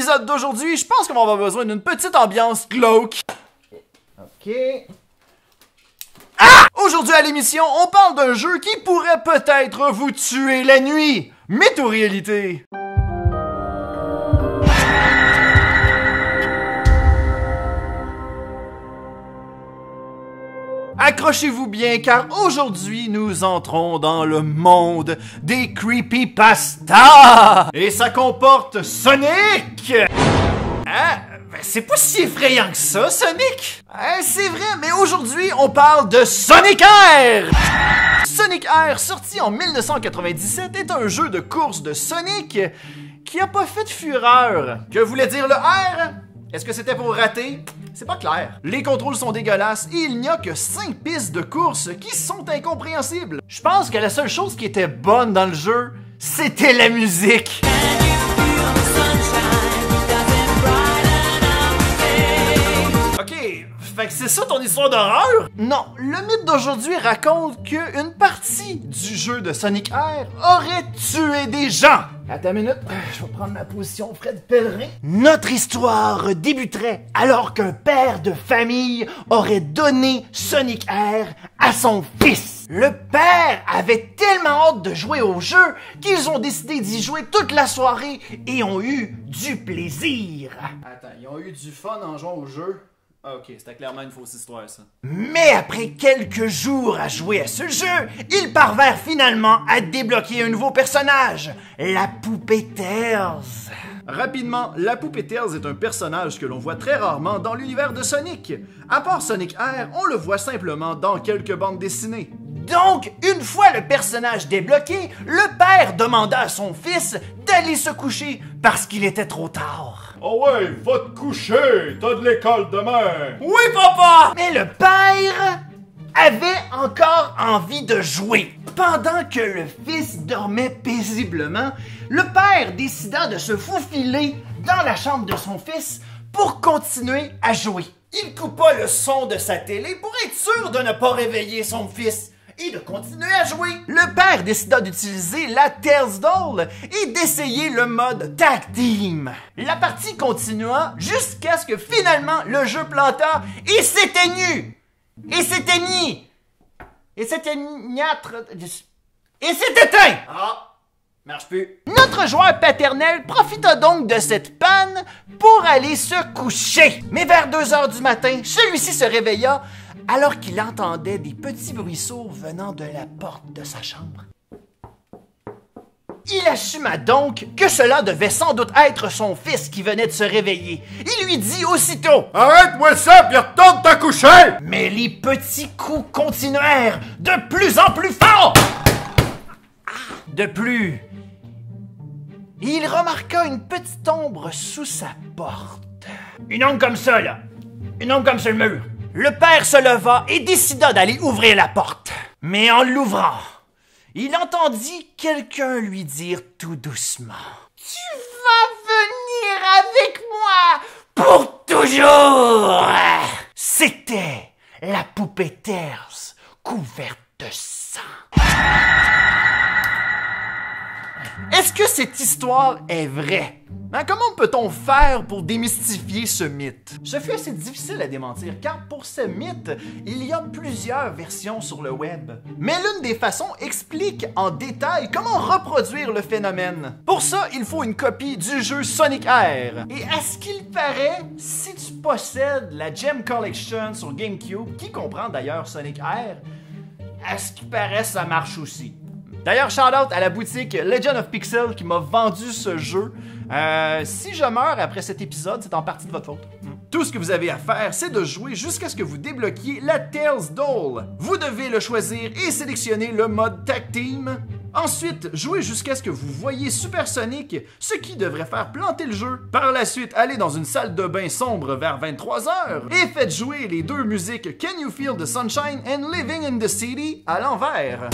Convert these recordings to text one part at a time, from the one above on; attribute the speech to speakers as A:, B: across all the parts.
A: l'épisode d'aujourd'hui, je pense qu'on va avoir besoin d'une petite ambiance glauque. Ok. Ah! Aujourd'hui à l'émission, on parle d'un jeu qui pourrait peut-être vous tuer la nuit. Météo-réalité. Accrochez-vous bien car aujourd'hui nous entrons dans le monde des creepypasta! Et ça comporte Sonic! Hein? Ben, c'est pas si effrayant que ça, Sonic! C'est vrai, mais aujourd'hui on parle de Sonic Air! Sonic Air, sorti en 1997, est un jeu de course de Sonic qui a pas fait de fureur. Que voulait dire le R? Est-ce que c'était pour rater? C'est pas clair. Les contrôles sont dégueulasses et il n'y a que 5 pistes de course qui sont incompréhensibles. Je pense que la seule chose qui était bonne dans le jeu, c'était la musique. Ok, fait que c'est ça ton histoire d'horreur? Non, le mythe d'aujourd'hui raconte qu'une partie du jeu de Sonic Air aurait tué des gens. Attends une minute, je vais prendre ma position Fred Pellerin. Notre histoire débuterait alors qu'un père de famille aurait donné Sonic Air à son fils. Le père avait tellement hâte de jouer au jeu qu'ils ont décidé d'y jouer toute la soirée et ont eu du plaisir. Attends, ils ont eu du fun en jouant au jeu? Ah, ok, c'était clairement une fausse histoire, ça. Mais après quelques jours à jouer à ce jeu, ils parvinrent finalement à débloquer un nouveau personnage, la poupée Tails. Rapidement, la poupée Tails est un personnage que l'on voit très rarement dans l'univers de Sonic. À part Sonic Air, on le voit simplement dans quelques bandes dessinées. Donc, une fois le personnage débloqué, le père demanda à son fils d'aller se coucher parce qu'il était trop tard.
B: Oh ouais, va te coucher, t'as de l'école demain.
A: Oui, papa! Mais le père avait encore envie de jouer. Pendant que le fils dormait paisiblement, le père décida de se faufiler dans la chambre de son fils pour continuer à jouer. Il coupa le son de sa télé pour être sûr de ne pas réveiller son fils et de continuer à jouer. Le père décida d'utiliser la Tails Doll et d'essayer le mode Tag Team. La partie continua jusqu'à ce que finalement le jeu planta et s'éteignit. Et s'éteignit. Et s'éteignâtre. Et s'est éteint. Ah, marche plus. Notre joueur paternel profita donc de cette panne pour aller se coucher. Mais vers 2 heures du matin, celui-ci se réveilla alors qu'il entendait des petits bruits sourds venant de la porte de sa chambre. Il assuma donc que cela devait sans doute être son fils qui venait de se réveiller. Il lui dit aussitôt «
B: Arrête-moi ça, puis retourne te coucher! »
A: Mais les petits coups continuèrent de plus en plus fort. De plus, il remarqua une petite ombre sous sa porte. Une ombre comme ça, là. Une ombre comme sur le mur. Le père se leva et décida d'aller ouvrir la porte. Mais en l'ouvrant, il entendit quelqu'un lui dire tout doucement « Tu vas venir avec moi pour toujours! » C'était la poupée Tails couverte de sang. Est-ce que cette histoire est vraie? Comment peut-on faire pour démystifier ce mythe? Ce fut assez difficile à démentir car pour ce mythe, il y a plusieurs versions sur le web. Mais l'une des façons explique en détail comment reproduire le phénomène. Pour ça, il faut une copie du jeu Sonic Air. Et à ce qu'il paraît, si tu possèdes la Gem Collection sur GameCube, qui comprend d'ailleurs Sonic Air, à ce qu'il paraît, ça marche aussi. D'ailleurs, shout-out à la boutique Legend of Pixel qui m'a vendu ce jeu. Si je meurs après cet épisode, c'est en partie de votre faute. Tout ce que vous avez à faire, c'est de jouer jusqu'à ce que vous débloquiez la Tails Doll. Vous devez le choisir et sélectionner le mode Tag Team. Ensuite, jouez jusqu'à ce que vous voyez Super Sonic, ce qui devrait faire planter le jeu. Par la suite, allez dans une salle de bain sombre vers 23h et faites jouer les deux musiques Can You Feel the Sunshine and Living in the City à l'envers.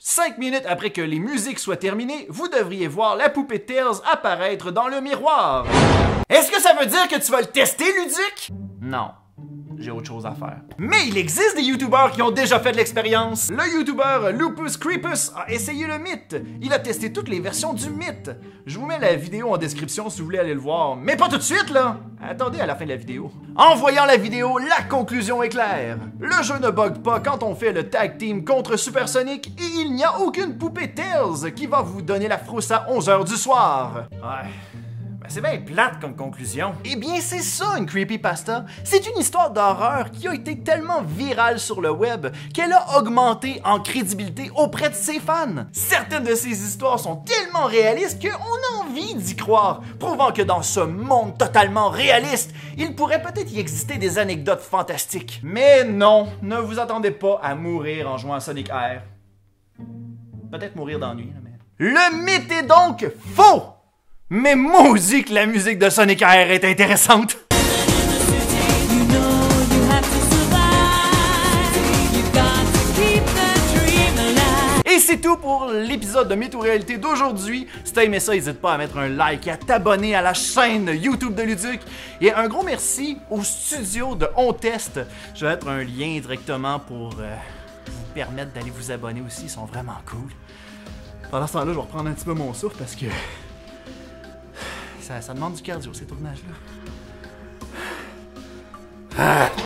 A: Cinq minutes après que les musiques soient terminées, vous devriez voir la poupée Tails apparaître dans le miroir. Est-ce que ça veut dire que tu vas le tester, Luduc? Non. j'ai autre chose à faire. Mais il existe des YouTubers qui ont déjà fait de l'expérience. Le YouTuber Lupus Creepus a essayé le mythe. Il a testé toutes les versions du mythe. Je vous mets la vidéo en description si vous voulez aller le voir. Mais pas tout de suite, là! Attendez à la fin de la vidéo. En voyant la vidéo, la conclusion est claire. Le jeu ne bug pas quand on fait le tag team contre Supersonic et il n'y a aucune poupée Tails qui va vous donner la frousse à 11h du soir. Ouais... c'est bien plate comme conclusion. Eh bien, c'est ça une creepypasta. C'est une histoire d'horreur qui a été tellement virale sur le web qu'elle a augmenté en crédibilité auprès de ses fans. Certaines de ces histoires sont tellement réalistes qu'on a envie d'y croire, prouvant que dans ce monde totalement réaliste, il pourrait peut-être y exister des anecdotes fantastiques. Mais non, ne vous attendez pas à mourir en jouant à Sonic Air. Peut-être mourir d'ennui, mais... Le mythe est donc faux! Mais maudit que la musique de Sonic Air est intéressante! Et c'est tout pour l'épisode de Mythe ou Réalité d'aujourd'hui. Si t'as aimé ça, n'hésite pas à mettre un like et à t'abonner à la chaîne YouTube de Luduc. Et un gros merci au studio de On Test. Je vais mettre un lien directement pour vous permettre d'aller vous abonner aussi. Ils sont vraiment cool. Pendant ce temps-là, je vais reprendre un petit peu mon souffle parce que... Ça demande du cardio, ces tournages-là.